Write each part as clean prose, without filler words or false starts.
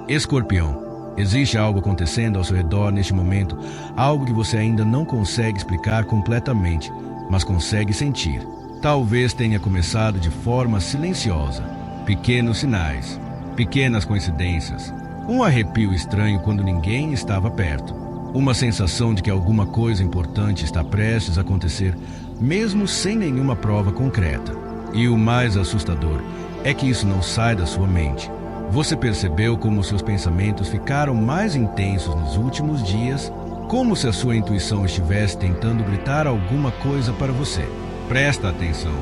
Escorpião, existe algo acontecendo ao seu redor neste momento, algo que você ainda não consegue explicar completamente, mas consegue sentir. Talvez tenha começado de forma silenciosa. Pequenos sinais, pequenas coincidências, um arrepio estranho quando ninguém estava perto, uma sensação de que alguma coisa importante está prestes a acontecer, mesmo sem nenhuma prova concreta. E o mais assustador é que isso não sai da sua mente. Você percebeu como seus pensamentos ficaram mais intensos nos últimos dias, como se a sua intuição estivesse tentando gritar alguma coisa para você. Presta atenção.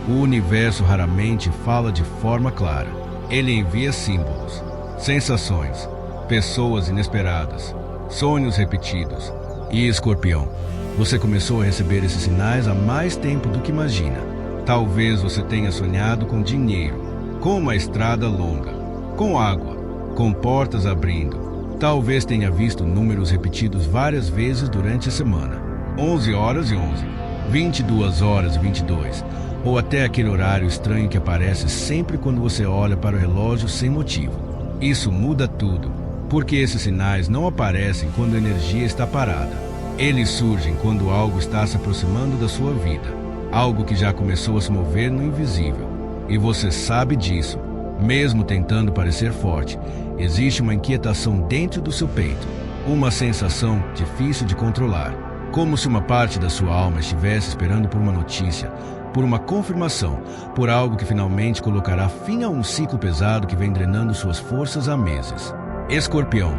O universo raramente fala de forma clara. Ele envia símbolos, sensações, pessoas inesperadas, sonhos repetidos. E Escorpião, você começou a receber esses sinais há mais tempo do que imagina. Talvez você tenha sonhado com dinheiro, com uma estrada longa, com água, com portas abrindo. Talvez tenha visto números repetidos várias vezes durante a semana. 11 horas e 11, 22 horas e 22, ou até aquele horário estranho que aparece sempre quando você olha para o relógio sem motivo. Isso muda tudo, porque esses sinais não aparecem quando a energia está parada. Eles surgem quando algo está se aproximando da sua vida, algo que já começou a se mover no invisível. E você sabe disso. Mesmo tentando parecer forte, existe uma inquietação dentro do seu peito, uma sensação difícil de controlar, como se uma parte da sua alma estivesse esperando por uma notícia, por uma confirmação, por algo que finalmente colocará fim a um ciclo pesado que vem drenando suas forças há meses. Escorpião,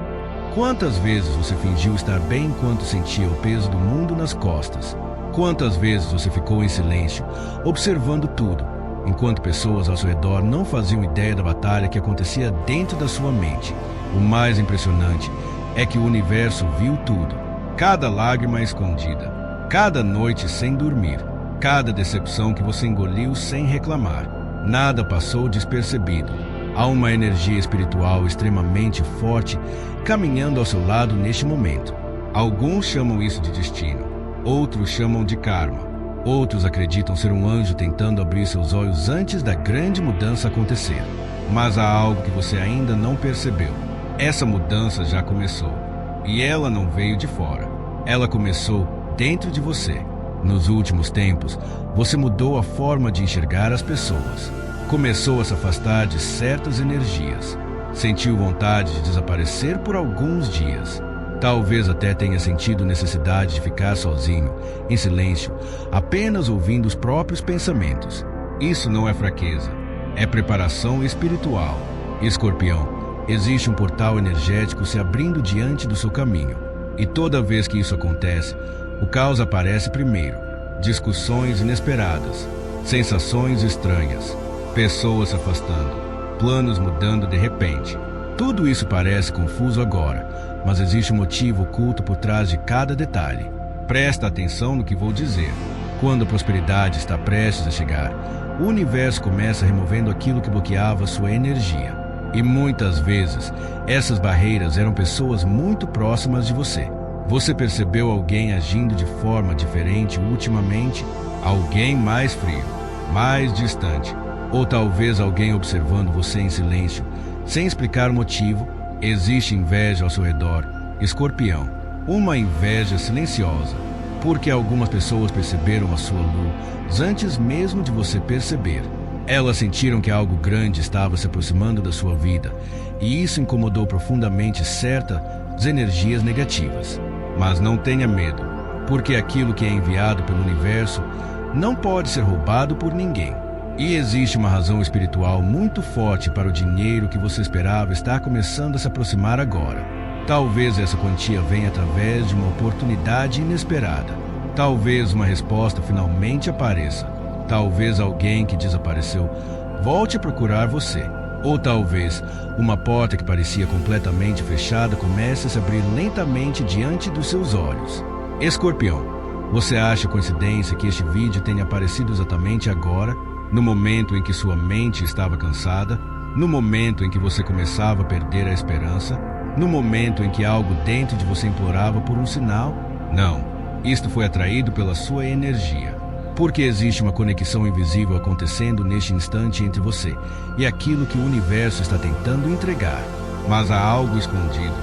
quantas vezes você fingiu estar bem enquanto sentia o peso do mundo nas costas? Quantas vezes você ficou em silêncio, observando tudo, enquanto pessoas ao seu redor não faziam ideia da batalha que acontecia dentro da sua mente? O mais impressionante é que o universo viu tudo. Cada lágrima escondida, cada noite sem dormir, cada decepção que você engoliu sem reclamar. Nada passou despercebido. Há uma energia espiritual extremamente forte caminhando ao seu lado neste momento. Alguns chamam isso de destino, outros chamam de karma, outros acreditam ser um anjo tentando abrir seus olhos antes da grande mudança acontecer. Mas há algo que você ainda não percebeu. Essa mudança já começou, e ela não veio de fora. Ela começou dentro de você. Nos últimos tempos, você mudou a forma de enxergar as pessoas. Começou a se afastar de certas energias. Sentiu vontade de desaparecer por alguns dias. Talvez até tenha sentido necessidade de ficar sozinho, em silêncio, apenas ouvindo os próprios pensamentos. Isso não é fraqueza, é preparação espiritual. Escorpião, existe um portal energético se abrindo diante do seu caminho. E toda vez que isso acontece, o caos aparece primeiro. Discussões inesperadas, sensações estranhas, pessoas se afastando, planos mudando de repente. Tudo isso parece confuso agora, mas existe um motivo oculto por trás de cada detalhe. Presta atenção no que vou dizer. Quando a prosperidade está prestes a chegar, o universo começa removendo aquilo que bloqueava sua energia. E muitas vezes, essas barreiras eram pessoas muito próximas de você. Você percebeu alguém agindo de forma diferente ultimamente? Alguém mais frio, mais distante, ou talvez alguém observando você em silêncio, sem explicar o motivo? Existe inveja ao seu redor, Escorpião, uma inveja silenciosa, porque algumas pessoas perceberam a sua luz antes mesmo de você perceber. Elas sentiram que algo grande estava se aproximando da sua vida, e isso incomodou profundamente certas energias negativas. Mas não tenha medo, porque aquilo que é enviado pelo universo não pode ser roubado por ninguém. E existe uma razão espiritual muito forte para o dinheiro que você esperava estar começando a se aproximar agora. Talvez essa quantia venha através de uma oportunidade inesperada. Talvez uma resposta finalmente apareça. Talvez alguém que desapareceu volte a procurar você. Ou talvez uma porta que parecia completamente fechada comece a se abrir lentamente diante dos seus olhos. Escorpião, você acha coincidência que este vídeo tenha aparecido exatamente agora, no momento em que sua mente estava cansada, no momento em que você começava a perder a esperança, no momento em que algo dentro de você implorava por um sinal? Não, isto foi atraído pela sua energia. Porque existe uma conexão invisível acontecendo neste instante entre você e aquilo que o universo está tentando entregar. mas há algo escondido,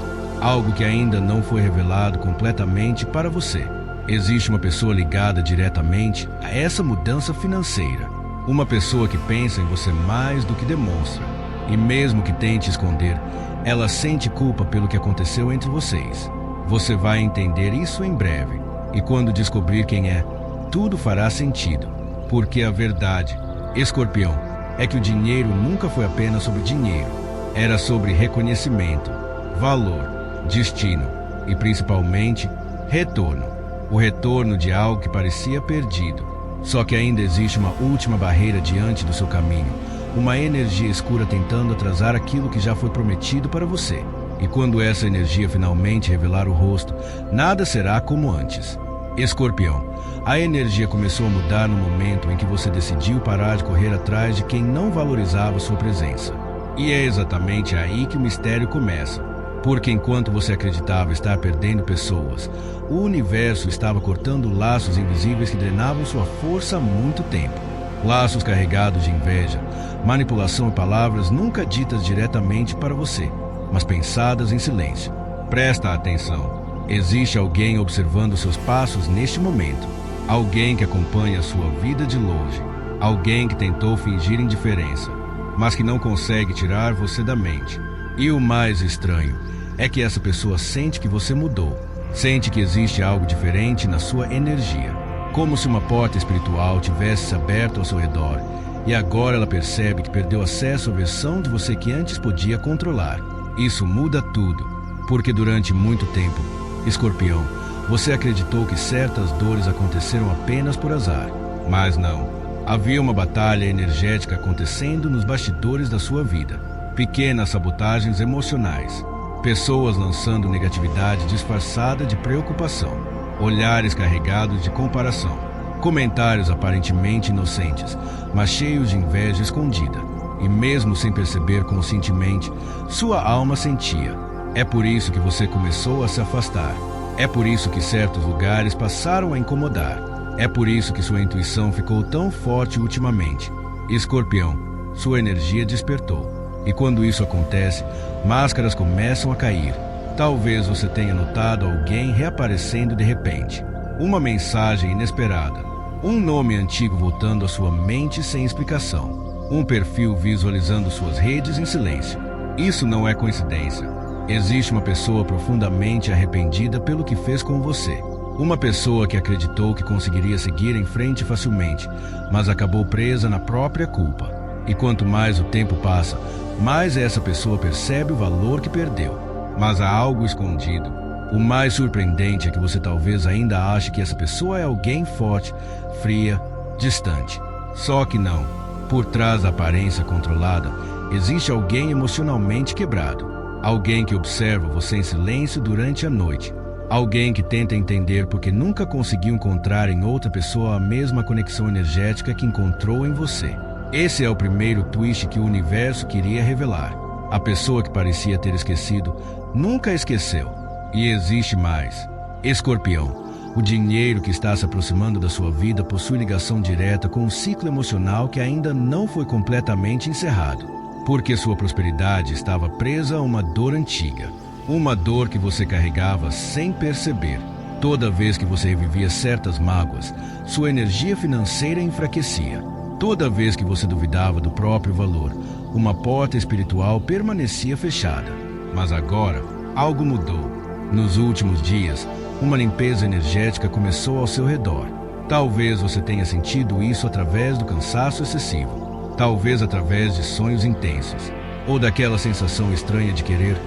algo que ainda não foi revelado completamente para você. Existe uma pessoa ligada diretamente a essa mudança financeira, uma pessoa que pensa em você mais do que demonstra, e mesmo que tente esconder, ela sente culpa pelo que aconteceu entre vocês. Você vai entender isso em breve, e quando descobrir quem é, tudo fará sentido, porque a verdade, Escorpião, é que o dinheiro nunca foi apenas sobre dinheiro, era sobre reconhecimento, valor, destino e principalmente retorno. O retorno de algo que parecia perdido. Só que ainda existe uma última barreira diante do seu caminho, uma energia escura tentando atrasar aquilo que já foi prometido para você. E quando essa energia finalmente revelar o rosto, nada será como antes. Escorpião, a energia começou a mudar no momento em que você decidiu parar de correr atrás de quem não valorizava sua presença. E é exatamente aí que o mistério começa. Porque enquanto você acreditava estar perdendo pessoas, o universo estava cortando laços invisíveis que drenavam sua força há muito tempo. Laços carregados de inveja, manipulação e palavras nunca ditas diretamente para você, mas pensadas em silêncio. Presta atenção. Existe alguém observando seus passos neste momento. Alguém que acompanha a sua vida de longe. Alguém que tentou fingir indiferença, mas que não consegue tirar você da mente. E o mais estranho é que essa pessoa sente que você mudou. Sente que existe algo diferente na sua energia. Como se uma porta espiritual tivesse se aberto ao seu redor. E agora ela percebe que perdeu acesso à versão de você que antes podia controlar. Isso muda tudo. Porque durante muito tempo, Escorpião, você acreditou que certas dores aconteceram apenas por azar. Mas não. Havia uma batalha energética acontecendo nos bastidores da sua vida. Pequenas sabotagens emocionais. Pessoas lançando negatividade disfarçada de preocupação. Olhares carregados de comparação. Comentários aparentemente inocentes, mas cheios de inveja escondida. E mesmo sem perceber conscientemente, sua alma sentia. É por isso que você começou a se afastar. É por isso que certos lugares passaram a incomodar. É por isso que sua intuição ficou tão forte ultimamente. Escorpião, sua energia despertou. E quando isso acontece, máscaras começam a cair. Talvez você tenha notado alguém reaparecendo de repente. Uma mensagem inesperada. Um nome antigo voltando à sua mente sem explicação. Um perfil visualizando suas redes em silêncio. Isso não é coincidência. Existe uma pessoa profundamente arrependida pelo que fez com você. Uma pessoa que acreditou que conseguiria seguir em frente facilmente, mas acabou presa na própria culpa. E quanto mais o tempo passa, mais essa pessoa percebe o valor que perdeu. Mas há algo escondido. O mais surpreendente é que você talvez ainda ache que essa pessoa é alguém forte, fria, distante. Só que não. Por trás da aparência controlada, existe alguém emocionalmente quebrado. Alguém que observa você em silêncio durante a noite. Alguém que tenta entender porque nunca conseguiu encontrar em outra pessoa a mesma conexão energética que encontrou em você. Esse é o primeiro twist que o universo queria revelar. A pessoa que parecia ter esquecido, nunca esqueceu. E existe mais. Escorpião, o dinheiro que está se aproximando da sua vida possui ligação direta com um ciclo emocional que ainda não foi completamente encerrado. Porque sua prosperidade estava presa a uma dor antiga. Uma dor que você carregava sem perceber. Toda vez que você revivia certas mágoas, sua energia financeira enfraquecia. Toda vez que você duvidava do próprio valor, uma porta espiritual permanecia fechada. Mas agora, algo mudou. Nos últimos dias, uma limpeza energética começou ao seu redor. Talvez você tenha sentido isso através do cansaço excessivo. Talvez através de sonhos intensos. Ou daquela sensação estranha de querer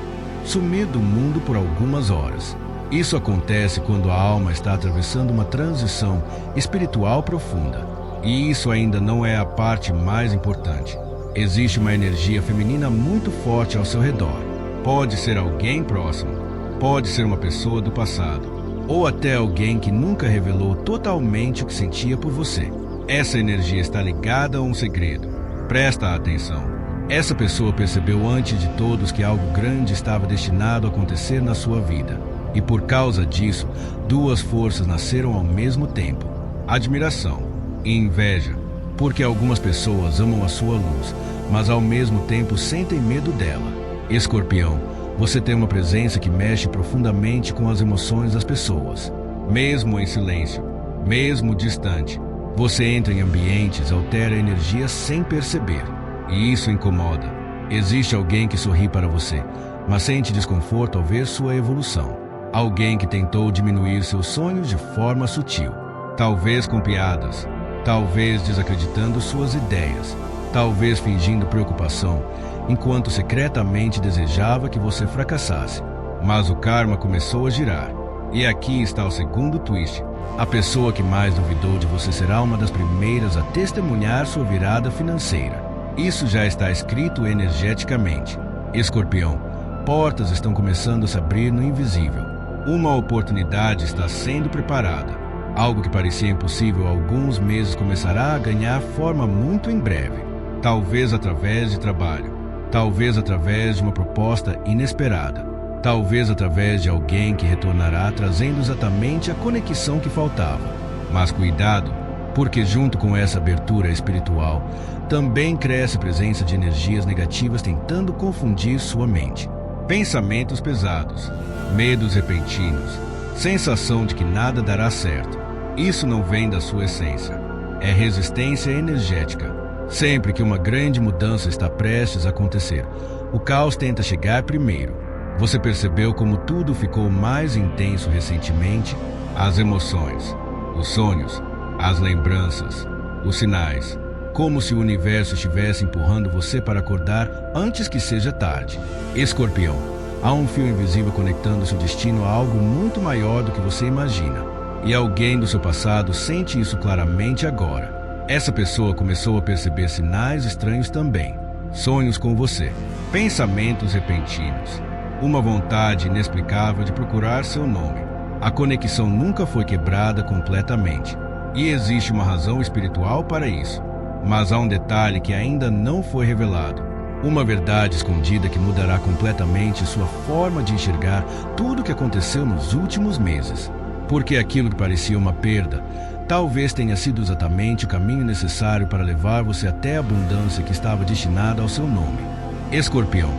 sumir do mundo por algumas horas. Isso acontece quando a alma está atravessando uma transição espiritual profunda. E isso ainda não é a parte mais importante. Existe uma energia feminina muito forte ao seu redor. Pode ser alguém próximo, pode ser uma pessoa do passado, ou até alguém que nunca revelou totalmente o que sentia por você. Essa energia está ligada a um segredo. Presta atenção. Essa pessoa percebeu antes de todos que algo grande estava destinado a acontecer na sua vida. E por causa disso, duas forças nasceram ao mesmo tempo. Admiração e inveja, porque algumas pessoas amam a sua luz, mas ao mesmo tempo sentem medo dela. Escorpião, você tem uma presença que mexe profundamente com as emoções das pessoas. Mesmo em silêncio, mesmo distante, você entra em ambientes, altera a energia sem perceber. E isso incomoda. Existe alguém que sorri para você, mas sente desconforto ao ver sua evolução. Alguém que tentou diminuir seus sonhos de forma sutil. Talvez com piadas, talvez desacreditando suas ideias, talvez fingindo preocupação, enquanto secretamente desejava que você fracassasse. Mas o karma começou a girar. E aqui está o segundo twist. A pessoa que mais duvidou de você será uma das primeiras a testemunhar sua virada financeira. Isso já está escrito energeticamente. Escorpião, portas estão começando a se abrir no invisível. Uma oportunidade está sendo preparada. Algo que parecia impossível há alguns meses começará a ganhar forma muito em breve. Talvez através de trabalho. Talvez através de uma proposta inesperada. Talvez através de alguém que retornará trazendo exatamente a conexão que faltava. Mas cuidado, porque junto com essa abertura espiritual, também cresce a presença de energias negativas tentando confundir sua mente. Pensamentos pesados, medos repentinos, sensação de que nada dará certo. Isso não vem da sua essência. É resistência energética. Sempre que uma grande mudança está prestes a acontecer, o caos tenta chegar primeiro. Você percebeu como tudo ficou mais intenso recentemente? As emoções, os sonhos, as lembranças, os sinais. Como se o universo estivesse empurrando você para acordar antes que seja tarde. Escorpião, há um fio invisível conectando seu destino a algo muito maior do que você imagina. E alguém do seu passado sente isso claramente agora. Essa pessoa começou a perceber sinais estranhos também. Sonhos com você, pensamentos repentinos. Uma vontade inexplicável de procurar seu nome. A conexão nunca foi quebrada completamente. E existe uma razão espiritual para isso. Mas há um detalhe que ainda não foi revelado. Uma verdade escondida que mudará completamente sua forma de enxergar tudo o que aconteceu nos últimos meses. Porque aquilo que parecia uma perda, talvez tenha sido exatamente o caminho necessário para levar você até a abundância que estava destinada ao seu nome. Escorpião.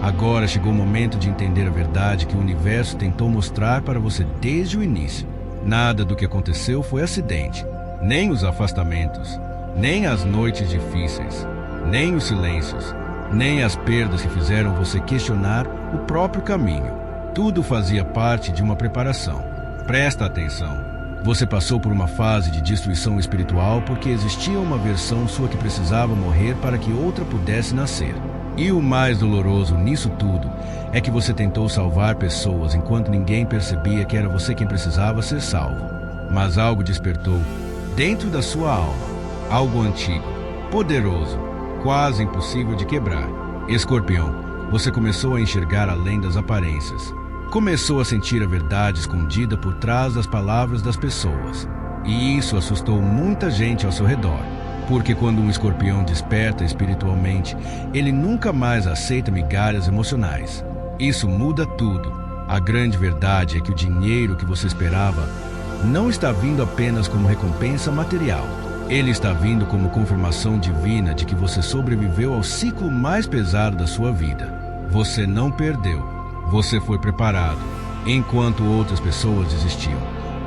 Agora chegou o momento de entender a verdade que o universo tentou mostrar para você desde o início. Nada do que aconteceu foi acidente. Nem os afastamentos, nem as noites difíceis, nem os silêncios, nem as perdas que fizeram você questionar o próprio caminho. Tudo fazia parte de uma preparação. Presta atenção. Você passou por uma fase de destruição espiritual porque existia uma versão sua que precisava morrer para que outra pudesse nascer. E o mais doloroso nisso tudo é que você tentou salvar pessoas enquanto ninguém percebia que era você quem precisava ser salvo. Mas algo despertou dentro da sua alma, algo antigo, poderoso, quase impossível de quebrar. Escorpião, você começou a enxergar além das aparências. Começou a sentir a verdade escondida por trás das palavras das pessoas. E isso assustou muita gente ao seu redor. Porque quando um escorpião desperta espiritualmente, ele nunca mais aceita migalhas emocionais. Isso muda tudo. A grande verdade é que o dinheiro que você esperava não está vindo apenas como recompensa material. Ele está vindo como confirmação divina de que você sobreviveu ao ciclo mais pesado da sua vida. Você não perdeu. Você foi preparado. Enquanto outras pessoas desistiam,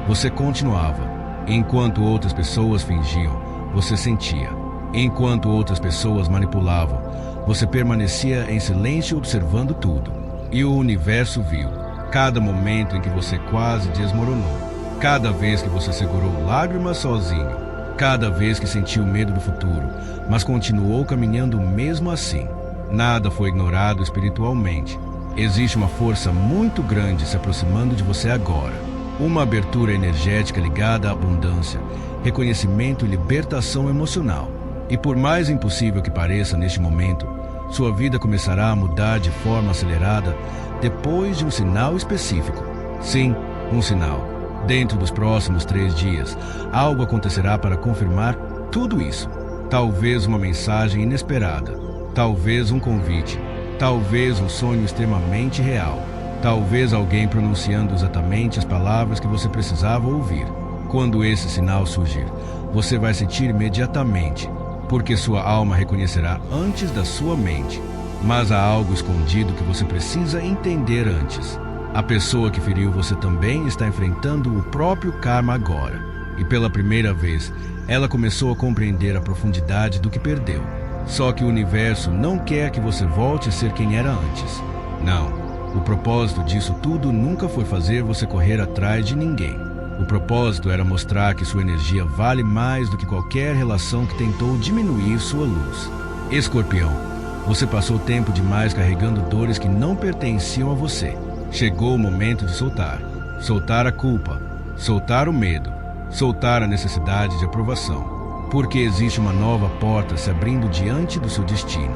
você continuava. Enquanto outras pessoas fingiam, você sentia. Enquanto outras pessoas manipulavam, você permanecia em silêncio observando tudo. E o universo viu. Cada momento em que você quase desmoronou. Cada vez que você segurou lágrimas sozinho. Cada vez que sentiu medo do futuro, mas continuou caminhando mesmo assim. Nada foi ignorado espiritualmente. Existe uma força muito grande se aproximando de você agora. Uma abertura energética ligada à abundância, reconhecimento e libertação emocional. E por mais impossível que pareça neste momento, sua vida começará a mudar de forma acelerada depois de um sinal específico. Sim, um sinal. Dentro dos próximos 3 dias, algo acontecerá para confirmar tudo isso. Talvez uma mensagem inesperada, talvez um convite, talvez um sonho extremamente real, talvez alguém pronunciando exatamente as palavras que você precisava ouvir. Quando esse sinal surgir, você vai sentir imediatamente, porque sua alma reconhecerá antes da sua mente. Mas há algo escondido que você precisa entender antes. A pessoa que feriu você também está enfrentando o próprio karma agora. E pela primeira vez, ela começou a compreender a profundidade do que perdeu. Só que o universo não quer que você volte a ser quem era antes. Não. O propósito disso tudo nunca foi fazer você correr atrás de ninguém. O propósito era mostrar que sua energia vale mais do que qualquer relação que tentou diminuir sua luz. Escorpião, você passou tempo demais carregando dores que não pertenciam a você. Chegou o momento de soltar. Soltar a culpa, soltar o medo, soltar a necessidade de aprovação. Porque existe uma nova porta se abrindo diante do seu destino.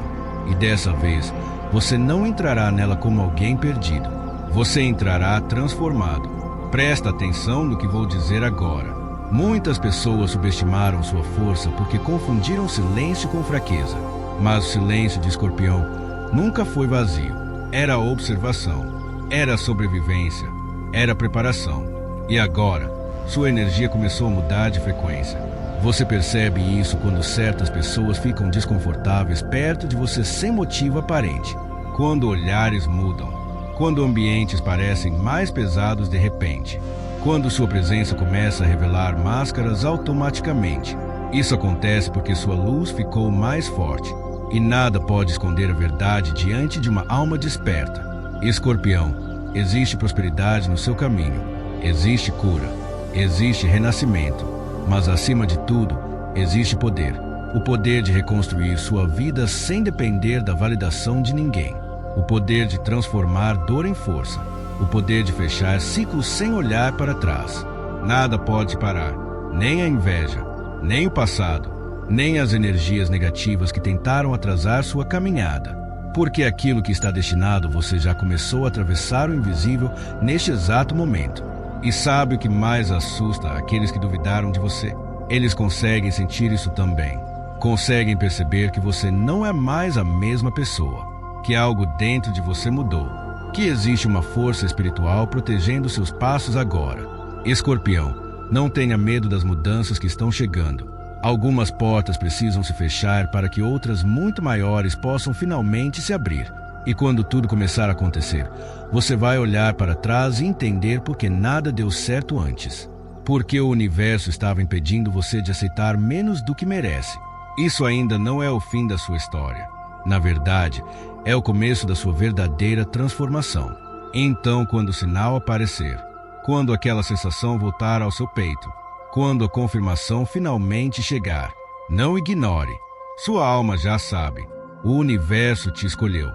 E dessa vez, você não entrará nela como alguém perdido. Você entrará transformado. Presta atenção no que vou dizer agora. Muitas pessoas subestimaram sua força porque confundiram silêncio com fraqueza. Mas o silêncio de Escorpião nunca foi vazio. Era observação, era sobrevivência, era preparação. E agora, sua energia começou a mudar de frequência. Você percebe isso quando certas pessoas ficam desconfortáveis perto de você sem motivo aparente. Quando olhares mudam. Quando ambientes parecem mais pesados de repente. Quando sua presença começa a revelar máscaras automaticamente. Isso acontece porque sua luz ficou mais forte. E nada pode esconder a verdade diante de uma alma desperta. Escorpião, existe prosperidade no seu caminho. Existe cura. Existe renascimento. Mas acima de tudo, existe poder. O poder de reconstruir sua vida sem depender da validação de ninguém. O poder de transformar dor em força. O poder de fechar ciclos sem olhar para trás. Nada pode parar. Nem a inveja, nem o passado, nem as energias negativas que tentaram atrasar sua caminhada. Porque aquilo que está destinado você já começou a atravessar o invisível neste exato momento. E sabe o que mais assusta aqueles que duvidaram de você? Eles conseguem sentir isso também. Conseguem perceber que você não é mais a mesma pessoa. Que algo dentro de você mudou, que existe uma força espiritual protegendo seus passos agora. Escorpião, não tenha medo das mudanças que estão chegando. Algumas portas precisam se fechar para que outras muito maiores possam finalmente se abrir. E quando tudo começar a acontecer, você vai olhar para trás e entender por que nada deu certo antes. Porque o universo estava impedindo você de aceitar menos do que merece. Isso ainda não é o fim da sua história. Na verdade, é o começo da sua verdadeira transformação. Então, quando o sinal aparecer, quando aquela sensação voltar ao seu peito, quando a confirmação finalmente chegar, não ignore. Sua alma já sabe. O universo te escolheu.